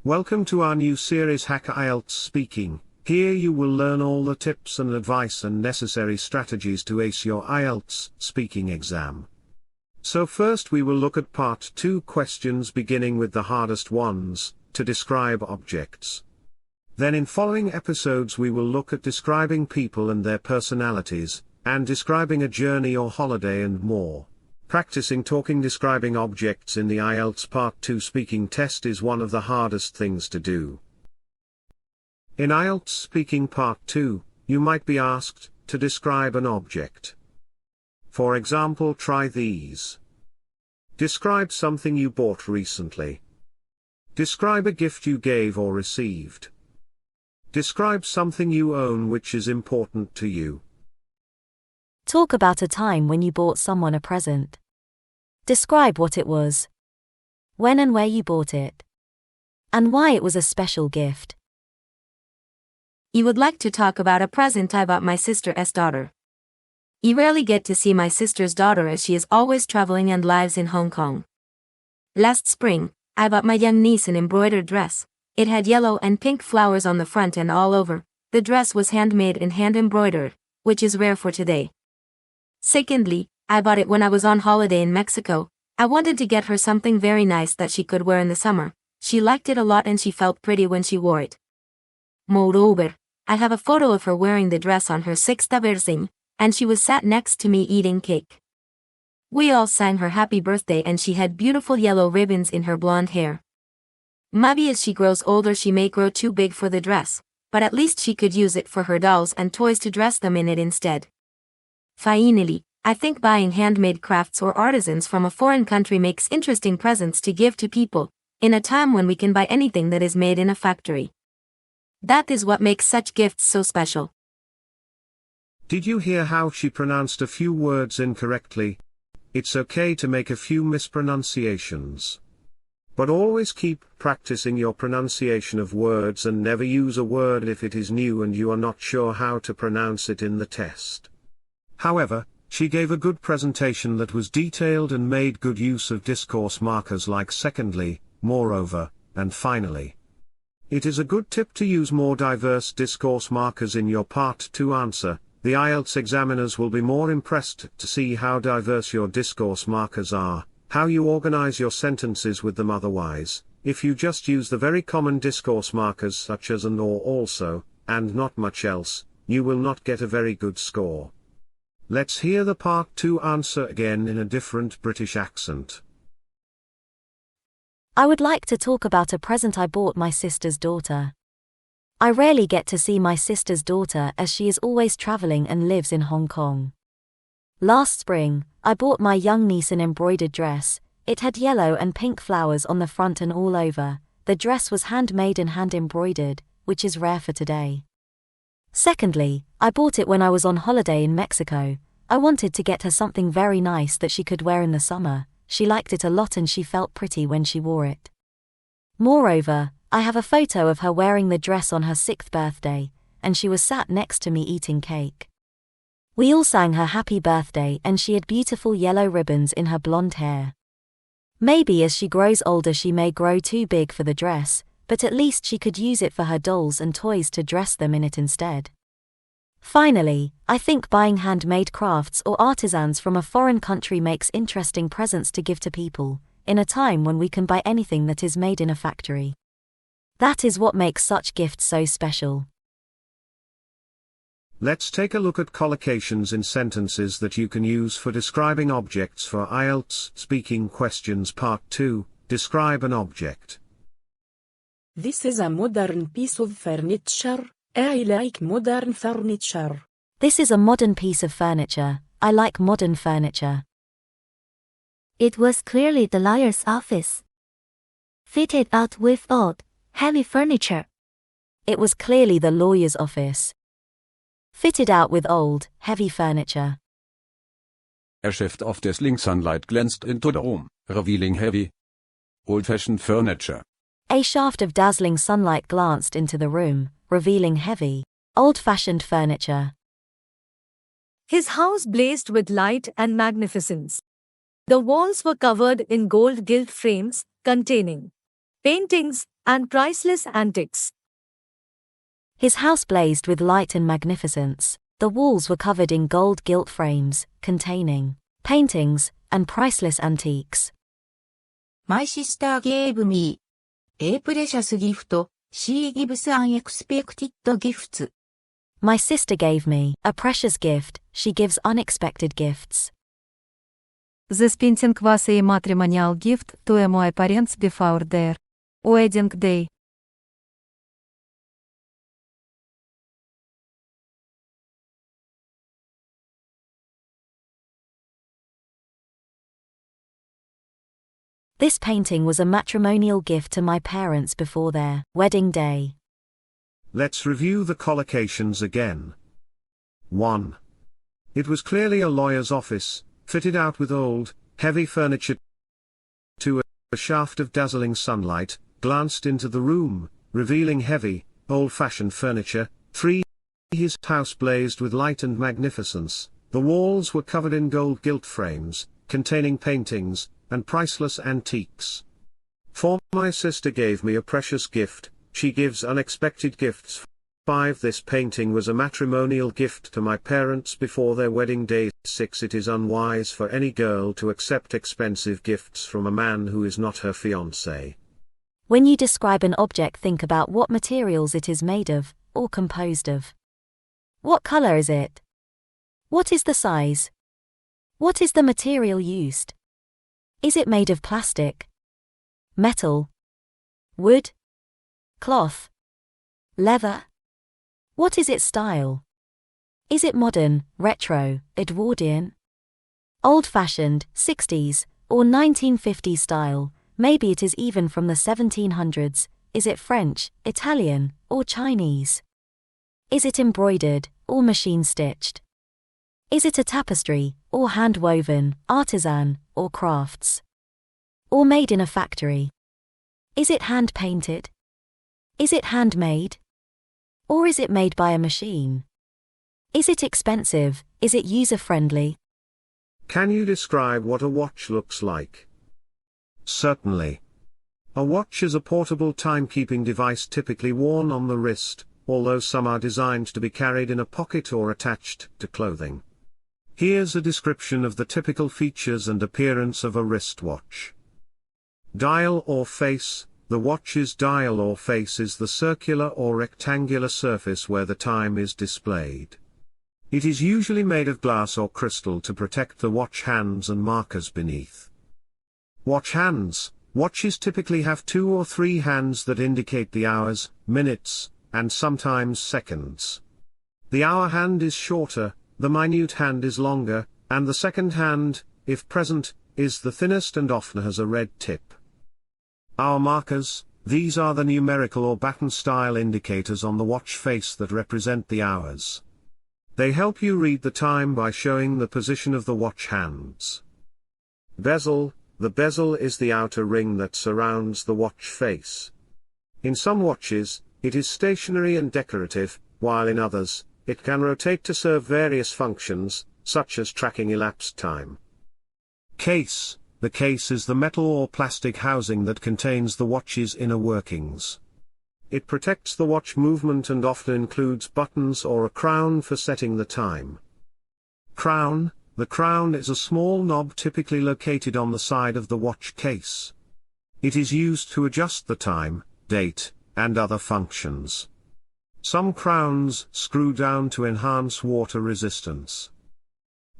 Welcome to our new series IELTS Speaking. Here you will learn all the tips and advice and necessary strategies to ace your IELTS speaking exam. So first we will look at part 2 questions beginning with the hardest ones, to describe objects. Then in following episodes we will look at describing people and their personalities, and describing a journey or holiday and more. Practicing talking describing objects in the IELTS Part 2 speaking test is one of the hardest things to do. In IELTS Speaking Part 2, you might be asked to describe an object. For example, try these. Describe something you bought recently. Describe a gift you gave or received. Describe something you own which is important to you. Talk about a time when you bought someone a present. Describe what it was. When and where you bought it. And why it was a special gift. You would like to talk about a present I bought my sister's daughter. You rarely get to see my sister's daughter as she is always traveling and lives in Hong Kong. Last spring, I bought my young niece an embroidered dress. It had yellow and pink flowers on the front and all over. The dress was handmade and hand embroidered, which is rare for today. Secondly, I bought it when I was on holiday in Mexico. I wanted to get her something very nice that she could wear in the summer. She liked it a lot and she felt pretty when she wore it. Moreover, I have a photo of her wearing the dress on her 6th birthday, and she was sat next to me eating cake. We all sang her happy birthday and she had beautiful yellow ribbons in her blonde hair. Maybe as she grows older she may grow too big for the dress, but at least she could use it for her dolls and toys to dress them in it instead. Finally, I think buying handmade crafts or artisans from a foreign country makes interesting presents to give to people, in a time when we can buy anything that is made in a factory. That is what makes such gifts so special. Did you hear how she pronounced a few words incorrectly? It's okay to make a few mispronunciations. But always keep practicing your pronunciation of words and never use a word if it is new and you are not sure how to pronounce it in the test. However, she gave a good presentation that was detailed and made good use of discourse markers like secondly, moreover, and finally. It is a good tip to use more diverse discourse markers in your Part 2 answer. The IELTS examiners will be more impressed to see how diverse your discourse markers are, how you organize your sentences with them. Otherwise, if you just use the very common discourse markers such as and or also, and not much else, you will not get a very good score. Let's hear the Part 2 answer again in a different British accent. I would like to talk about a present I bought my sister's daughter. I rarely get to see my sister's daughter as she is always traveling and lives in Hong Kong. Last spring, I bought my young niece an embroidered dress. It had yellow and pink flowers on the front and all over. The dress was handmade and hand embroidered, which is rare for today. Secondly, I bought it when I was on holiday in Mexico. I wanted to get her something very nice that she could wear in the summer. She liked it a lot and she felt pretty when she wore it. Moreover, I have a photo of her wearing the dress on her 6th birthday, and she was sat next to me eating cake. We all sang her happy birthday and she had beautiful yellow ribbons in her blonde hair. Maybe as she grows older she may grow too big for the dress, but at least she could use it for her dolls and toys to dress them in it instead. Finally, I think buying handmade crafts or artisans from a foreign country makes interesting presents to give to people, in a time when we can buy anything that is made in a factory. That is what makes such gifts so special. Let's take a look at collocations in sentences that you can use for describing objects for IELTS Speaking Questions Part 2. Describe an object. This is a modern piece of furniture. I like modern furniture. This is a modern piece of furniture. I like modern furniture. It was clearly the lawyer's office. Fitted out with old, heavy furniture. It was clearly the lawyer's office. Fitted out with old, heavy furniture. A shaft of dazzling sunlight glanced into the room, revealing heavy, old-fashioned furniture. A shaft of dazzling sunlight glanced into the room, revealing heavy, old-fashioned furniture. His house blazed with light and magnificence. The walls were covered in gold gilt frames, containing paintings, and priceless antiques. His house blazed with light and magnificence. The walls were covered in gold gilt frames, containing paintings and priceless antiques. My sister gave me a precious gift. She gives unexpected gifts. My sister gave me a precious gift. She gives unexpected gifts. The spending was a matrimonial gift to my parents before their wedding day. This painting was a matrimonial gift to my parents before their wedding day. Let's review the collocations again. 1. It was clearly a lawyer's office, fitted out with old, heavy furniture. 2. A shaft of dazzling sunlight glanced into the room, revealing heavy, old-fashioned furniture. 3. His house blazed with light and magnificence. The walls were covered in gold gilt frames, containing paintings and priceless antiques. 4. My sister gave me a precious gift. She gives unexpected gifts. 5. This painting was a matrimonial gift to my parents before their wedding day. 6. It is unwise for any girl to accept expensive gifts from a man who is not her fiancé. When you describe an object, think about what materials it is made of, or composed of. What color is it? What is the size? What is the material used? Is it made of plastic, metal, wood, cloth, leather? What is its style? Is it modern, retro, Edwardian, old-fashioned, 60s, or 1950s style? Maybe it is even from the 1700s. Is it French, Italian, or Chinese? Is it embroidered, or machine-stitched? Is it a tapestry, or hand-woven, artisan, or crafts? Or made in a factory? Is it hand-painted? Is it handmade? Or is it made by a machine? Is it expensive? Is it user-friendly? Can you describe what a watch looks like? Certainly. A watch is a portable timekeeping device typically worn on the wrist, although some are designed to be carried in a pocket or attached to clothing. Here's a description of the typical features and appearance of a wristwatch. Dial or face. The watch's dial or face is the circular or rectangular surface where the time is displayed. It is usually made of glass or crystal to protect the watch hands and markers beneath. Watch hands. Watches typically have 2 or 3 hands that indicate the hours, minutes, and sometimes seconds. The hour hand is shorter, the minute hand is longer, and the second hand, if present, is the thinnest and often has a red tip. Hour markers. These are the numerical or baton-style indicators on the watch face that represent the hours. They help you read the time by showing the position of the watch hands. Bezel. The bezel is the outer ring that surrounds the watch face. In some watches, it is stationary and decorative, while in others, it can rotate to serve various functions, such as tracking elapsed time. Case. The case is the metal or plastic housing that contains the watch's inner workings. It protects the watch movement and often includes buttons or a crown for setting the time. Crown. The crown is a small knob typically located on the side of the watch case. It is used to adjust the time, date, and other functions. Some crowns screw down to enhance water resistance.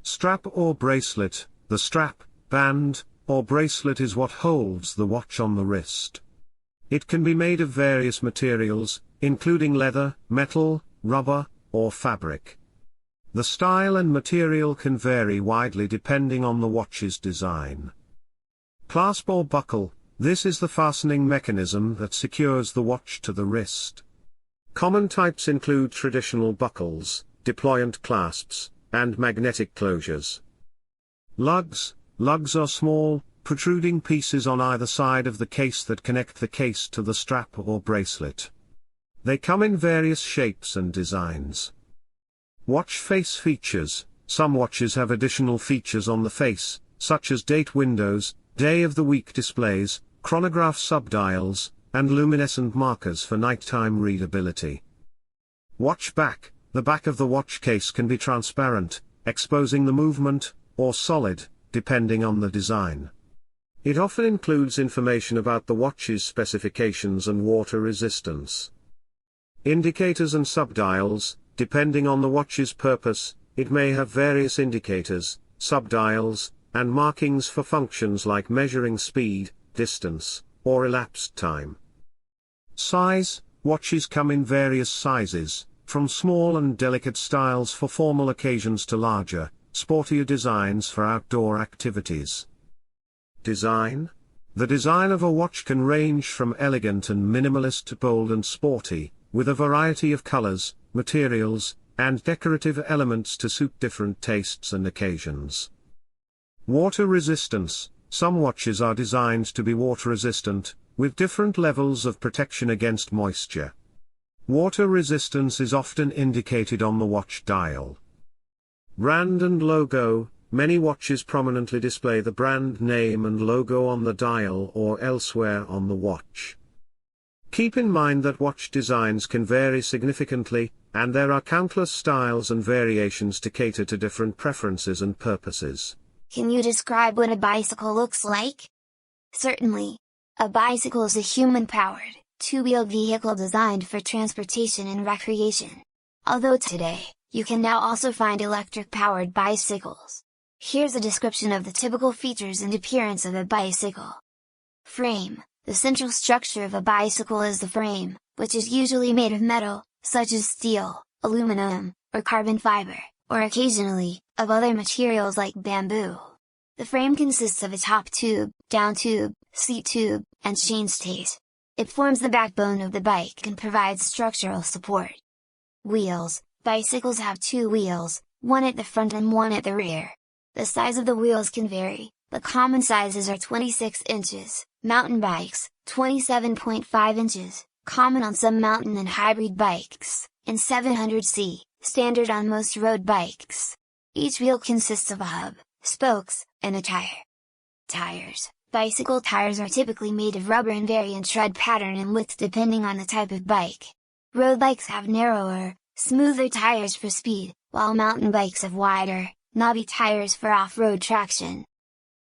Strap or bracelet. The strap, band, or bracelet is what holds the watch on the wrist. It can be made of various materials, including leather, metal, rubber, or fabric. The style and material can vary widely depending on the watch's design. Clasp or buckle. This is the fastening mechanism that secures the watch to the wrist. Common types include traditional buckles, deployant clasps, and magnetic closures. Lugs. Lugs are small, protruding pieces on either side of the case that connect the case to the strap or bracelet. They come in various shapes and designs. Watch face features. Some watches have additional features on the face, such as date windows, day of the week displays, chronograph subdials, and luminescent markers for nighttime readability. Watch back. The back of the watch case can be transparent, exposing the movement, or solid, depending on the design. It often includes information about the watch's specifications and water resistance. Indicators and subdials. Depending on the watch's purpose, it may have various indicators, subdials, and markings for functions like measuring speed, distance, or elapsed time. Size. Watches come in various sizes, from small and delicate styles for formal occasions to larger, sportier designs for outdoor activities. Design. The design of a watch can range from elegant and minimalist to bold and sporty, with a variety of colors, materials, and decorative elements to suit different tastes and occasions. Water resistance. Some watches are designed to be water resistant, with different levels of protection against moisture. Water resistance is often indicated on the watch dial. Brand and logo. Many watches prominently display the brand name and logo on the dial or elsewhere on the watch. Keep in mind that watch designs can vary significantly, and there are countless styles and variations to cater to different preferences and purposes. Can you describe what a bicycle looks like? Certainly. A bicycle is a human-powered, two-wheeled vehicle designed for transportation and recreation. Although today, you can now also find electric-powered bicycles. Here's a description of the typical features and appearance of a bicycle. Frame. The central structure of a bicycle is the frame, which is usually made of metal, such as steel, aluminum, or carbon fiber, or occasionally, of other materials like bamboo. The frame consists of a top tube, down tube, seat tube, and chainstays. It forms the backbone of the bike and provides structural support. Wheels. Bicycles have two wheels, one at the front and one at the rear. The size of the wheels can vary, but common sizes are 26 inches, mountain bikes, 27.5 inches, common on some mountain and hybrid bikes, and 700c, standard on most road bikes. Each wheel consists of a hub, spokes, and a tire. Tires. Bicycle tires are typically made of rubber and vary in tread pattern and width depending on the type of bike. Road bikes have narrower, smoother tires for speed, while mountain bikes have wider, knobby tires for off-road traction.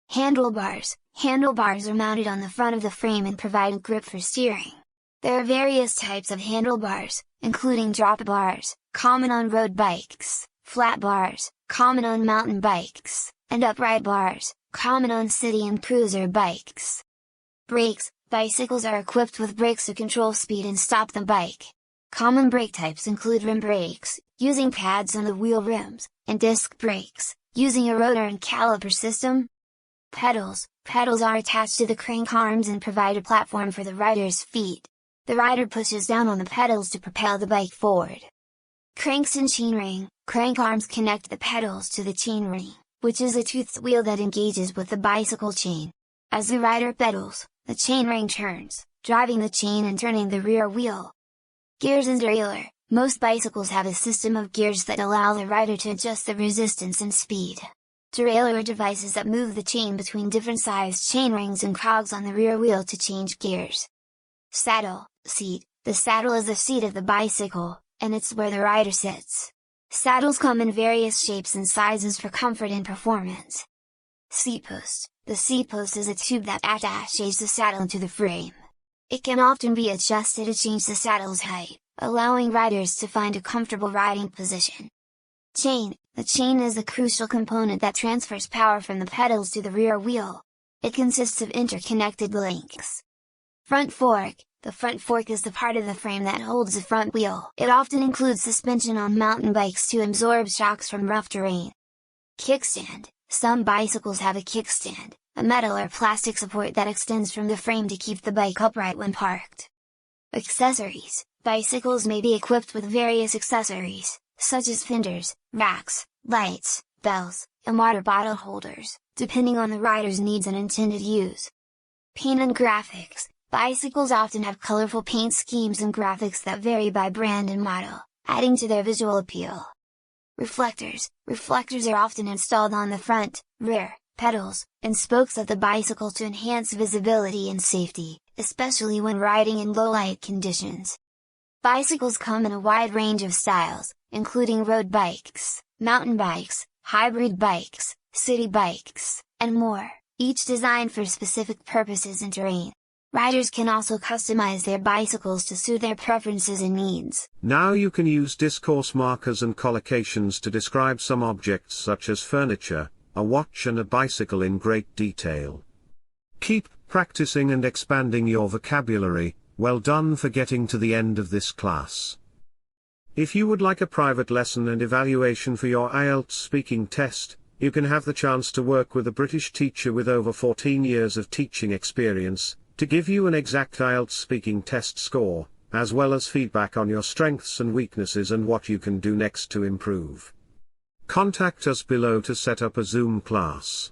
Handlebars. Handlebars are mounted on the front of the frame and provide a grip for steering. There are various types of handlebars, including drop bars, common on road bikes, flat bars, common on mountain bikes, and upright bars, common on city and cruiser bikes. Brakes. Bicycles are equipped with brakes to control speed and stop the bike. Common brake types include rim brakes, using pads on the wheel rims, and disc brakes, using a rotor and caliper system. Pedals. Pedals are attached to the crank arms and provide a platform for the rider's feet. The rider pushes down on the pedals to propel the bike forward. Cranks and chainring. Crank arms connect the pedals to the chainring, which is a toothed wheel that engages with the bicycle chain. As the rider pedals, the chainring turns, driving the chain and turning the rear wheel. Gears and derailleur. Most bicycles have a system of gears that allow the rider to adjust the resistance and speed. Derailleur are devices that move the chain between different sized chainrings and cogs on the rear wheel to change gears. Saddle. Seat. The saddle is the seat of the bicycle, and it's where the rider sits. Saddles come in various shapes and sizes for comfort and performance. Seat post. The seat post is a tube that attaches the saddle to the frame. It can often be adjusted to change the saddle's height, allowing riders to find a comfortable riding position. Chain. The chain is a crucial component that transfers power from the pedals to the rear wheel. It consists of interconnected links. Front fork. The front fork is the part of the frame that holds the front wheel. It often includes suspension on mountain bikes to absorb shocks from rough terrain. Kickstand. Some bicycles have a kickstand, a metal or plastic support that extends from the frame to keep the bike upright when parked. Accessories. Bicycles may be equipped with various accessories, such as fenders, racks, lights, bells, and water bottle holders, depending on the rider's needs and intended use. Paint and graphics. Bicycles often have colorful paint schemes and graphics that vary by brand and model, adding to their visual appeal. Reflectors. Reflectors are often installed on the front, rear, pedals, and spokes of the bicycle to enhance visibility and safety, especially when riding in low light conditions. Bicycles come in a wide range of styles, including road bikes, mountain bikes, hybrid bikes, city bikes, and more, each designed for specific purposes and terrain. Riders can also customize their bicycles to suit their preferences and needs. Now you can use discourse markers and collocations to describe some objects such as furniture, a watch and a bicycle in great detail. Keep practicing and expanding your vocabulary. Well done for getting to the end of this class. If you would like a private lesson and evaluation for your IELTS speaking test, you can have the chance to work with a British teacher with over 14 years of teaching experience, to give you an exact IELTS speaking test score, as well as feedback on your strengths and weaknesses and what you can do next to improve. Contact us below to set up a Zoom class.